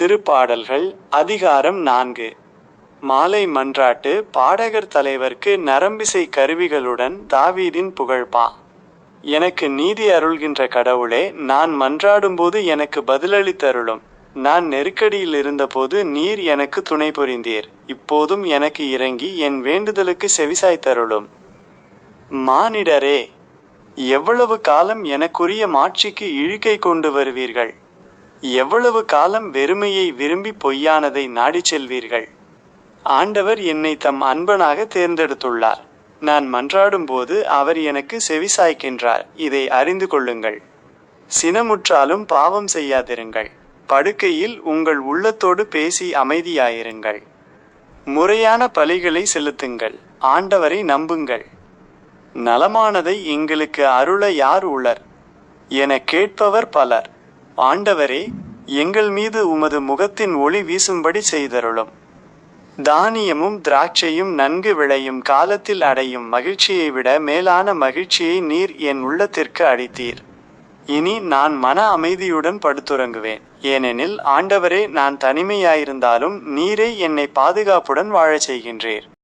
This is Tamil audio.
திருப்பாடல்கள் அதிகாரம் 4. மாலை மன்றாட்டு. பாடகர் தலைவர்க்கு நரம்பிசை கருவிகளுடன் தாவீதின் புகழ்பா. எனக்கு நீதி அருள்கின்ற கடவுளே, நான் மன்றாடும்போது எனக்கு பதிலளித்தருளும். நான் நெருக்கடியில் இருந்தபோது நீர் எனக்கு துணை புரிந்தீர். இப்போதும் எனக்கு இறங்கி என் வேண்டுதலுக்கு செவிசாய்த்தருளும். மானிடரே, எவ்வளவு காலம் எனக்குரிய மாட்சிக்கு இழுக்கை கொண்டு வருவீர்கள்? எவ்வளவு காலம் வெறுமையை விரும்பி பொய்யானதை நாடிச் செல்வீர்கள்? ஆண்டவர் என்னை தம் அன்பனாக தேர்ந்தெடுத்துள்ளார். நான் மன்றாடும்போது அவர் எனக்கு செவிசாய்க்கின்றார். இதை அறிந்து கொள்ளுங்கள். சினமுற்றாலும் பாவம் செய்யாதிருங்கள். படுக்கையில் உங்கள் உள்ளத்தோடு பேசி அமைதியாயிருங்கள். முறையான பலிகளை செலுத்துங்கள். ஆண்டவரை நம்புங்கள். நலமானதை எங்களுக்கு அருள யார் உளர் என கேட்பவர் பலர். ஆண்டவரே, எங்கள் மீது உமது முகத்தின் ஒளி வீசும்படி செய்தருளும். தானியமும் திராட்சையும் நன்கு விளையும் காலத்தில் அடையும் மகிழ்ச்சியை விட மேலான மகிழ்ச்சியை நீர் என் உள்ளத்திற்கு அளித்தீர். இனி நான் மன அமைதியுடன் படுத்துறங்குவேன். ஏனெனில் ஆண்டவரே, நான் தனிமையாயிருந்தாலும் நீரே என்னை பாதுகாப்புடன் வாழச் செய்கின்றீர்.